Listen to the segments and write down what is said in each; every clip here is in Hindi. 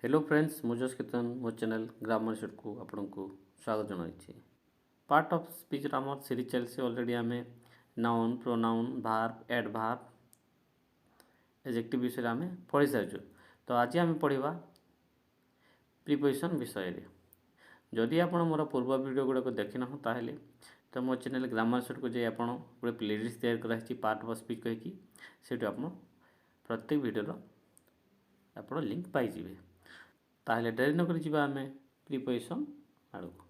हेलो फ्रेंड्स मुझस केतन मो चैनल ग्रामर सेट को आपन को स्वागत जनाई। पार्ट ऑफ स्पीच आम सीरीज चलसी ऑलरेडी आम noun pronoun verb adverb adjective विषय आम पढ़ी सारी। तो आज आम पढ़ा प्रीपोजिशन विषय रे। जदि आप मोर पूर्व वीडियो गुड़ाक देखी ना ताहले तो मो चैनल ग्रामर सेट को जाए आप गोटे प्लेलिस्ट तैयार कराई पार्ट ऑफ स्पीच कहीकि से आप प्रत्येक वीडियो आप लिंक पाइबे। ताहले डेरी न करी आम प्रीपोजिशन आड़ को।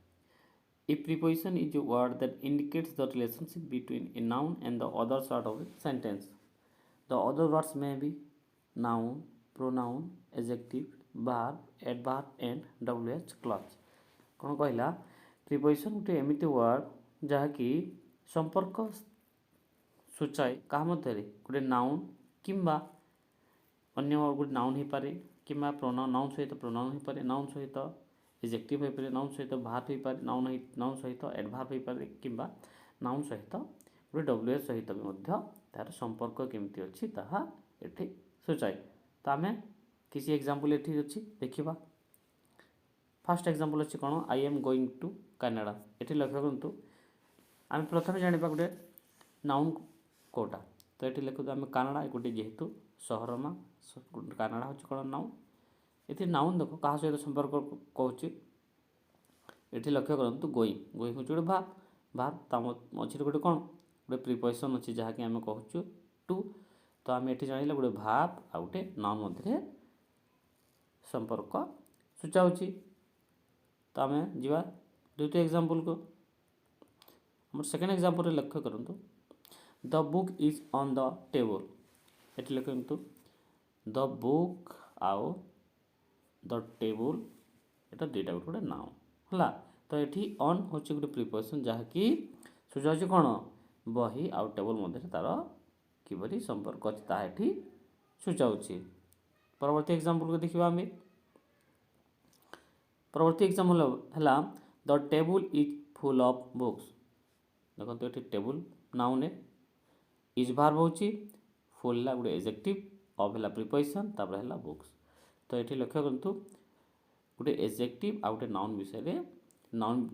A preposition is a word that indicates the relationship between a noun and the other part of a sentence. The other words may be noun, pronoun, adjective, verb, adverb and WH clause. कौन कहला प्रीपोजिशन गोटे एमती वर्ड जहाँकि संपर्क सूचाए क्या मध्य गोटे नाउन किंबा अन्य गोटे नाउन हो पारे कि प्रोनाउन नाउन सहित प्रोनाउन हो पारे नाउन सहित एडजेक्टिव हो पारे नाउन सहित भार्ब हो पारे नाउन सहित एडभार्ब हो पारे किंबा नाउन सहित गोटे WH सहित भी तार संपर्क केमती अच्छी ताहा एठी सूचाए। तो आम किसी एग्जांपल एठी अच्छी देखिबा। फर्स्ट एग्जांपल अच्छी कौन I am going to Canada. एठी लक्ष्य करंतु आम प्रथम जानिबा गोटे नाउन कोटा। तो ये लिखु आम कनाडा गोटे जेहेतु सहर ना कनाडा हूँ कौन नाउन। ये नाउन देख क्या सहित संपर्क कहूँ ये लक्ष्य करूँ गोइंग गोइंग हूँ गोटे भार्ब भार्ब मझे गोटे कौन गोटे प्रीपोजिशन अच्छी जहाँकि आम कहूँ टू। तो आम ये जान गोटे भार्ब आ गोटे नाउन मध्य संपर्क सूचाऊँगी। तो आम जा दुईट एग्जांपल को आम सेकेंड एग्जांपल लक्ष्य करूँ the book is on the table. ये लिखु द बुक आउ द टेबल एटा दुईटा गोटे नाउन है। तो ये ऑन हूँ गोटे प्रीपोजिशन जहाँकि सूचाऊँ कौन बही आउ टेबल मध्य तार किपरि संपर्क अच्छी ताही सूचाऊँ। परवर्ती एग्जांपल को देखा आम परवर्ती एग्जांपल है the table is full of books. देखो ये टेबल नाउन है इज भार्ब होची फुल है गोटे एडजेक्टिव ऑफ है प्रीपोजिशन तापर है बुक्स। तो ये लक्ष्य करंतु गोटे एडजेक्टिव आ गोटे नाउन विषय नाउन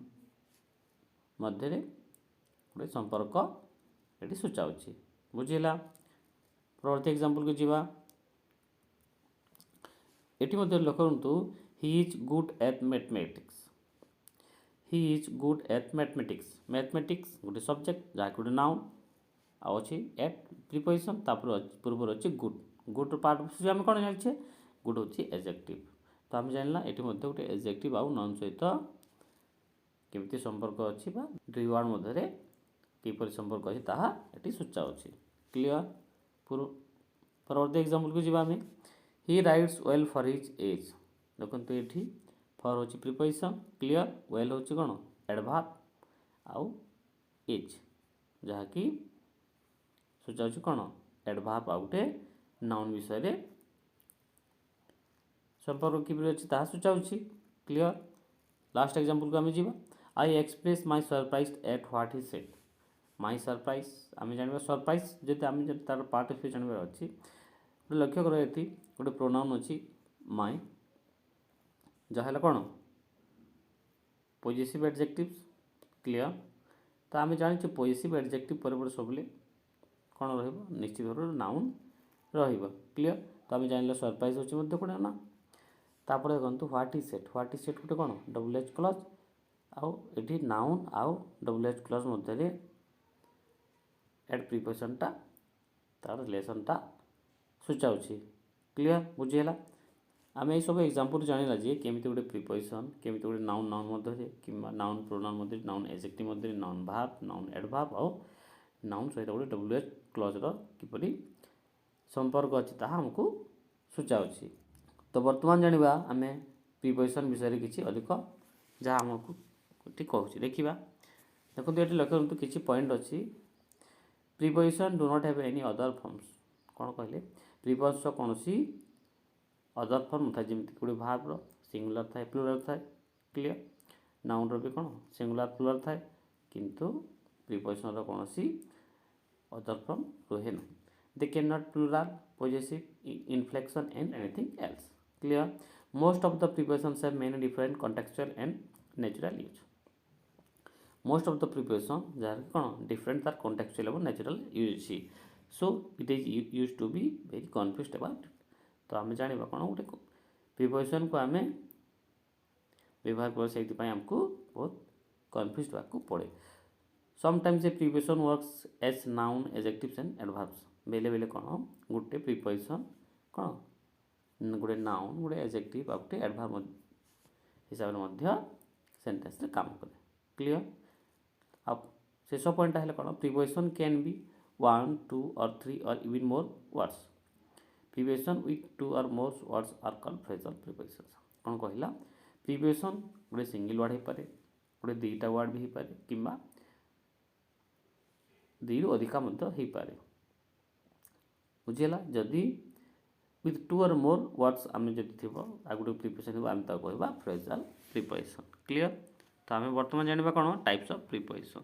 मध्य गोटे संपर्क ये सूचाऊँ बुझीला। परवर्ती एग्जांपल को जीवा ये लक्ष्य करंतु he is good at mathematics. He is good at mathematics mathematics गोटे सब्जेक्ट जहाँ गोटे नाउन अच्छी एट प्रीपोजिशन पूर्व अच्छी गुड गुड पार्ट आम कौन जाने गुड हूँ एडजेक्टिव। तो आम जानला ये गोटे एडजेक्टिव आउ नाउन सहित केमती संपर्क अच्छी दुई वर्ड मध्य किपरि संपर्क अच्छी ताहा ये सूचाऊँ क्लीयर। परवर्ती एग्जांपल को जीवा ही rights well for his age. देखो ये फॉर हूँ प्रीपोजिशन क्लीयर वेल हूँ कौन एडभार्ब आउ एज जहाँकि सूचाऊँ कौन एडभार्ब आ गोटे नाउन विषय संपर्क किपरि अच्छी ताहा सूचाऊँ क्लीयर। लास्ट एग्जांपल को आम जीवा I express my surprise at what he said. My surprise आम जाना सरप्राइज जब आम तार पार्ट ऑफ जानवर अच्छी गोटे लक्ष्य कर ये गोटे प्रोनाउन अच्छी माय जहाँ कौन पॉजिटिव एडजेक्टिव क्लीयर। तो आम जाने पॉजिटिव एडजेक्टिव पर सबले कौन निश्चित भाव नाउन क्लीयर। तो आम जान सरप्राइज हूँ गोटे ना तापर देखो व्हाट इज सेट गोटे कौन WH क्लज आउ ये नाउन आउ WH क्लज मध्य एड प्रीपोजिशनटा तार रिलेशनटा सूचाऊँ क्लीयर बुझीगला। आम ये सब एग्जांपल जानिला जे केमिति गोटे प्रीपोजिशन केमिति गोटे नाउन नाउन मध्य कि नाउन प्रोनाउन मध्य नाउन एडजेक्टिव मध्य नाउन भार्ब नाउन एडभार्ब आउ नाउन सहित गोटे WH क्लज किपरि संपर्क अच्छी ताहा हमको सूचाऊँ। तो वर्तमान जानिबा आम प्रीपोजिशन विषय किसी अधिक जहाँ आमको कहूँ देखा। देखो ये लक्ष्य करूँ किसी पॉइंट अच्छी preposition do not have any other forms. कौन कहले प्रीपोजिशन कौन सी अदर फॉर्म था जमी गोटे भार्बर सिंगुलर थाए प्लुराल थाए क्लीयर नाउन भी कौन सिंगुलर प्लुराल थाए किंतु प्रीपोजिशन कौन सी अदर फॉर्म रुहे ना they can not plural possessive inflection and anything else clear. Most of the prepositions have many different contextual and natural use. Most of the preposition जहाँ कौन डिफरेंट तार कॉन्टेक्चुअल और नेचुरल यूज अच्छी, so it is use to be very confuse about. तो आम जाना कौन गोटे प्रिपोजिशन को आम व्यवहार कर से आमको बहुत कन्फ्यूज होगा पड़े। Sometimes a preposition works as noun adjectives and adverbs. बेले बेले कौन गोटे प्रिपोजिशन कौन गोटे नाउन गोटे एडजेक्टिव आ गोटे एडवर्ब हिसाब से सेंटेंस रे काम करे। क्लियर। अब शेष पॉइंट है कौन प्रिपोजिशन कैन बी 1 2 और 3 और even more words. Preposition with 2 और more words are called phrasal preposition. कौन कहला प्रिपोजिशन गोटे सिंगल वर्ड हो पारे, गोटे दुईटा वर्ड भी हो पारे, किंबा दुई अधिका हो पारे। बुझीगला। जदि विथ 2 और मोर वर्ड्स आम जब थी आ गोटे प्रिपोजिशन आम कहवा फ्रेजल प्रिपोजिशन। क्लियर। तो आम बर्तमान जाना कौन टाइप्स ऑफ प्रिपोजिशन।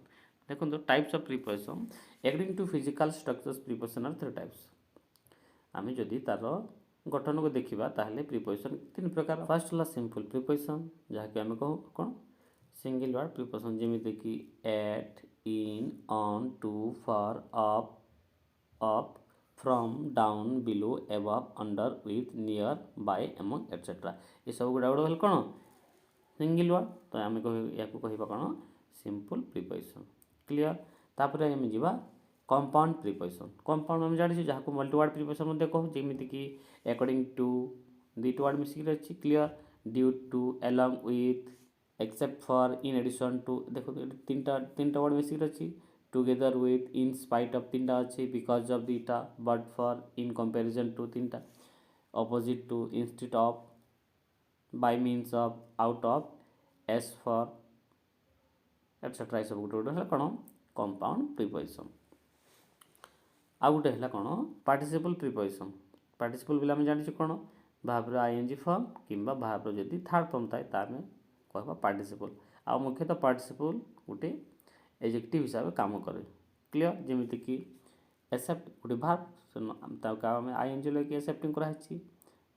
देखो types of preposition according to physical structures preposition are 3 types. आम जदि तार गठन को देखा ताहले प्रिपोजिशन 3 प्रकार। फर्स्ट है सिंपल प्रिपोजिशन जहाँकि आम कहू कौन सिंगल वर्ड प्रिपोजिशन जमीती कि at in on to for up from down below above under with near by among etcetera. ये सब गुड़ा गुड़ा कौन सिंगल वर्ड। तो आम या कह कौन सिंपल प्रिपोजिशन। क्लियर। तापर आम जा कंपाउंड प्रिपोजिशन। कंपाउंड आम जानी जहाँ को मल्टी वर्ड प्रिपोजिशन कहूँ जमीती कि अकॉर्डिंग टू दुईट वर्ड मिसिक अच्छी। Clear. Due to along with except for in addition to. देखो तीन वर्ड मिसिक अच्छी। Together with in spite of 3टा अच्छी, बिकॉज ऑफ 2टा, but for in comparison to 3टा, opposite to, instead of, by means of, out of, as for etcetera. सब गोटे गोटे कौन कंपाउंड प्रिपोजिशन। आउ गोटे है कौन पार्टिसिपल प्रिपोजिशन। पार्टिसिपल बोले आम जानी कौन भाव आईएनजी फॉर्म किंबा भाव जदि थर्ड फॉर्म थाए तामें कहवा पार्टिसिपल। आ मुख्यतः पार्टिसिपल गोटे एडजेक्टिव हिसाब से काम करे। क्लियर। जमीती कि एक्सेप्ट गोटे भाव आईएनजी लगे एक्सेप्टिंग कराई।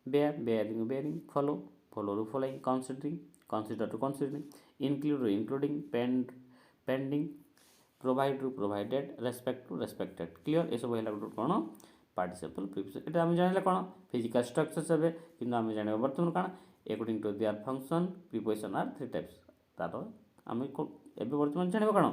Bear bearing bearing, follow follow रु following, considering consider to considering, include including, pending, provide रु provided, respect to respected. Clear. ये सब है गोटे कौन पार्टिसिपल प्रिपोजिशन। ये आम जाना कौन फिजिकल स्ट्रक्चर्स हे कि आम जाना बर्तमान कौन according to their function preposition are 3 types. तार आम एवं बर्तमान जाना कौन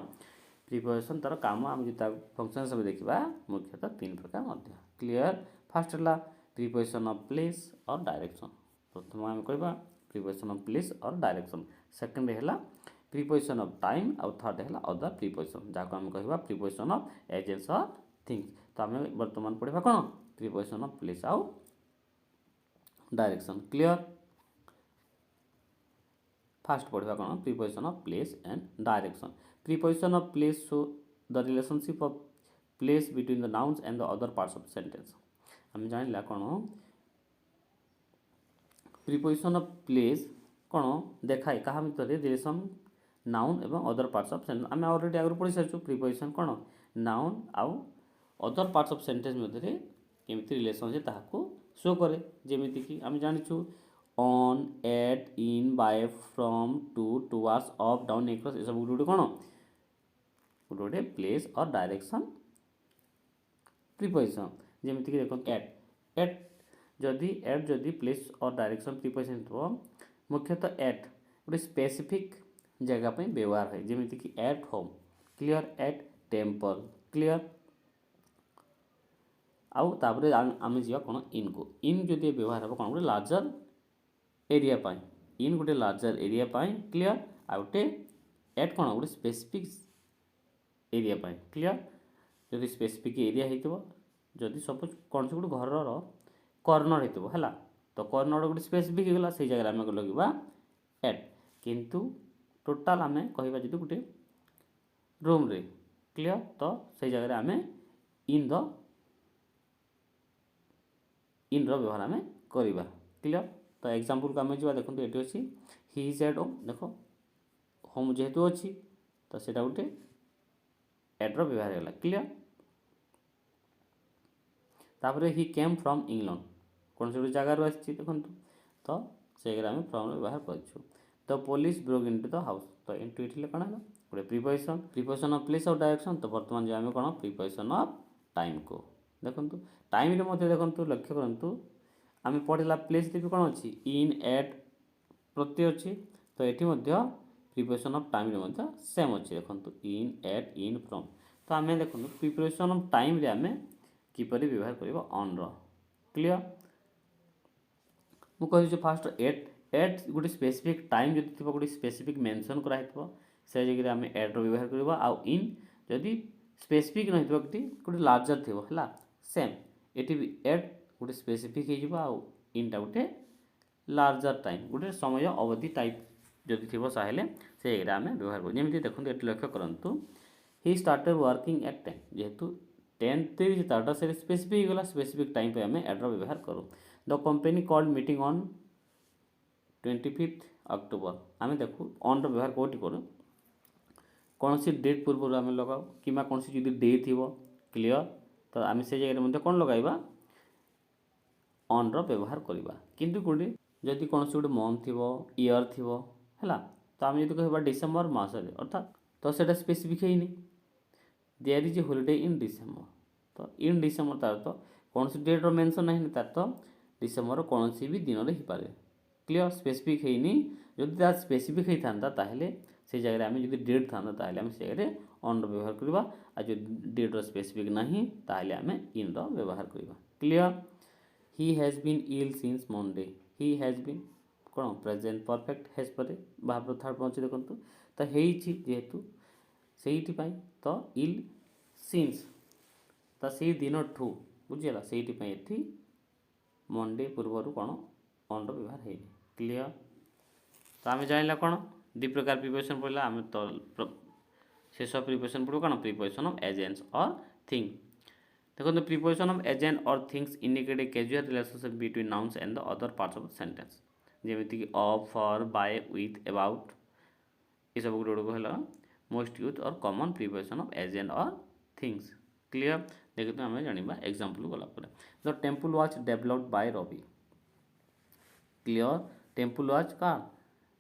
प्रिपोजिशन तार काम आम जो फंक्शन सब देखा मुख्यतः 3 प्रकार। क्लियर। फास्ट है प्रिपोजिशन ऑफ प्लेस और डायरेक्शन। प्रथम आम कह प्रिपोजिशन ऑफ प्लेस और डायरेक्शन। सेकेंड है प्रिपोजिशन ऑफ टाइम और थर्ड है अदर प्रिपोजिशन जहाँ आम कह प्रिपोजिशन ऑफ एजेंट्स और थिंग्स। तो आम बर्तमान पढ़ा कौन प्रिपोजिशन ऑफ प्लेस आउ डायरेक्शन। क्लियर। फास्ट पढ़ा कौन preposition of place and direction. Preposition of place show the relationship of place between the nouns and the other parts of sentence. आम जाना कौन प्रिपोजिशन ऑफ प्लेस कौन देखाए क्या भितर रिलेशन नाउन एवं अदर पार्ट्स ऑफ सेंटेंस। आम ऑलरेडी आगे पढ़ी सारी प्रिपोजिशन कौन नाउन आउ अदर पार्ट्स ऑफ सेंटेंस मध्य केमती रिलेशन है ताकू शो करे। जमीती कि आम जाचु on at in by from to towards up down across. ये सब गोटे कौन गोटे गोटे प्लेस और डायरेक्शन प्रिपोजिशन। जमीती कि देखो एट जदि प्लेस और डायरेक्शन प्रिपोजिशन हो मुख्यतः एट गोटे स्पेसिफिक जगह पे व्यवहार है जमीती कि at home. Clear. Eight temple. Clear. आउ तापर आम जा कौन इन को इन जदि व्यवहार हम कौन गोटे लार्जर एरिया पाई इन गोटे लार्जर एरिया पाई। क्लियर। आ गोटे एट कौन गोटे स्पेसिफिक एरिया पाई। क्लियर। जदि स्पेसिफिक एरिया हो जदि सपोज कौन से गोटे घर कर्नर होगा तो कर्नर गोटे स्पेसिफिक होगा से जगह आम लगे एट। किंतु टोटाल आम कह जी गोटे रूम रे। क्लियर। तो से जगह आम इन व्यवहार आम करवा। क्लियर। तो एग्जांपल को आम जा देखो ये अच्छी ही इज होम। देखो होम जेहेतु अच्छी तो सेटा गोटे एड्र व्यवहार है। क्लियर। तापर ही केम फ्रॉम इंग्लैंड कौन से जगार आसी देखो तो से आम फ्रम व्यवहार करूँ। The police broke into the house तो इनटू ये कौन है गोटे प्रिपोजिशन प्रिपोजिशन ऑफ प्लेस और डायरेक्शन तो बर्तमान जो आम कौन प्रिपोजिशन ऑफ टाइम को देखो टाइम देखो लक्ष्य करूँ आम पढ़ला प्लेस भी कौन अच्छी इन एट प्रत्यय अच्छी तो ये प्रिपोजिशन ऑफ टाइम सेम अच्छी देखो इन एट इन फ्रम तो आम देखो प्रिपोजिशन ऑफ टाइम रे आम किपरि व्यवहार करबा ऑन रो क्लियर मु कहि फास्ट एट गोटे स्पेसिफिक टाइम जदि थी गोटे स्पेसिफिक मेंशन कराइथबो से जगह आम एट रो व्यवहार करबा आउ इन जदि स्पेसिफिक नहीं गोटे गोटे लार्जर थी है सेम ये भी एट गोटे स्पेसिफिक हो आउ इनटा गोटे लार्जर टाइम गोटे समय अवधि टाइप जदि थी साहले से जगह आम व्यवहार कर जमी देखो ये लक्ष्य करूँ ही स्टार्टेड वर्किंग एट 10 जेहेतु 10 स्टार्ट से स्पेसिफिक गला स्पेसिफिक टाइम पे आम एड्र व्यवहार करूँ the company called meeting on 25 October आम देखू ऑन रो व्यवहार कौटी करूँ कौन सी डेट पूर्व आम लगाओ कि कौन सी जो डे थी क्लियर तो आम से जगह कौन लगाइबा ऑन रो व्यवहार करवा किंतु गोटे जदि कौन गोटे मंथ थी ईयर थी है तो आम जो कह डिसेम्बर मसरे अर्थात तो सेटा स्पेसिफिक है there is a holiday in December तो इन डिसेम्बर तार तो कौन सी डेट मेंशन नहीं तार तो डिसेम्बर कौन सी भी दिन में पारे क्लियर स्पेसिफिक है जदि तार स्पेसिफिक होता ताहले से जगह आम जो डेट था ताहले आम से जगह ऑन रो व्यवहार करवा आ जो डेट रो स्पेसिफिक नहीं ताहले आम इन रो व्यवहार करवा clear he has been ill since Monday he has been कौन प्रेजेंट परफेक्ट हैज़ पर भाव थर्ड पहुँचे देखो तो जेहेतु से तो इल सिंस तो से दिन ठू बुझीगला से मंडे पूर्वर कौन ऑन रो व्यवहार है क्लियर तो आम जाना कौन दि प्रकार प्रिपोजिशन पढ़ला आम तो शेष प्रिपोजिशन पढ़ू कौन प्रिपोजिशन ऑफ एजेंट्स और थिंग देखो प्रिपोजिशन ऑफ एजेंट और things indicate a casual relationship between nouns and the other parts of the sentence जेमिति कि of for by with about ये सब गुड़ गुड़ है मोस्ट यूज और कॉमन प्रिपोजिशन ऑफ एजेंट और थिंग्स क्लियर देखते आम जाना एग्जांपल गलापर the temple was developed by Ravi clear temple was का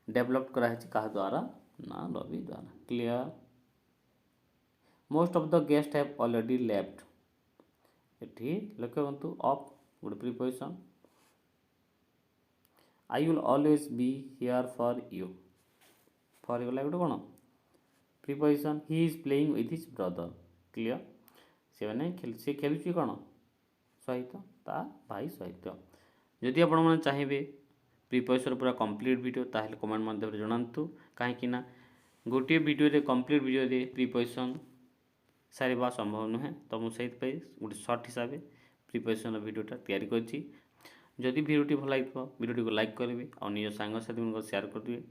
डेवलप कराई क्या द्वारा ना रवि द्वारा clear most of the guest have already left ये लक्ष्य करूँ ऑफ गोटे preposition I will always be here for you for गला गोटे कौन preposition he is playing with his brother clear से खेलुची कौन सहित ता भाई सहित जदि आपण मैंने चाहिए प्रिपोजिशन पूरा कंप्लीट वीडियो ताहले कमेंट माध्यम जनातु कहीं गोटे वीडियो कंप्लीट वीडियो प्रिपोजिशन सारा संभव नुहे तो मुझे गोटे सर्ट हिसाब से प्रिपोजिशन वीडियोटा तैयारी करछि जदि वीडियो भल लगे वीडियो को लाइक करेंगे और निज सांगसाथी शेयर करदे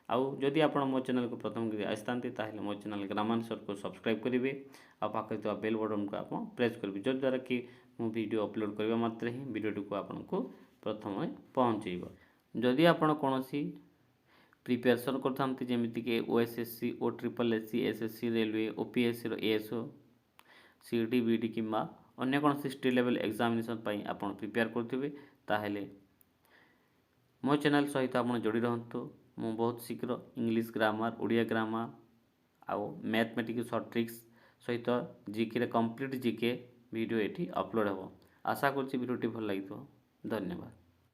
आउ जदि आप मो चैनल को प्रथम आसता ताहले मो चैनल ग्रामांचल को सब्सक्राइब करेंगे आ पाखे तो बेल बटन को आप प्रेस करेंगे जद्वारा कि मो वीडियो अपलोड करने मात्र ही वीडियो को आपको प्रथम पहुँचेब जदि आप कौन प्रिपेरेसन करमती OSSC O triple SC SSC railway OPSC ASO सीडी बीडी कि अन्य कौन स्टेट लेवल एग्जामिनेशन आप प्रिपेयर करेंगे ताहले मो चैनल सहित आप जोड़ी रहतु मु बहुत शीघ्र इंग्लिश ग्रामर ओडिया ग्रामर आउ मैथमेटिक्स शॉर्ट ट्रिक्स सहित जीके कंप्लीट जीके वीडियो ये अपलोड हो आशा करुँच वीडियो भल लगी धन्यवाद।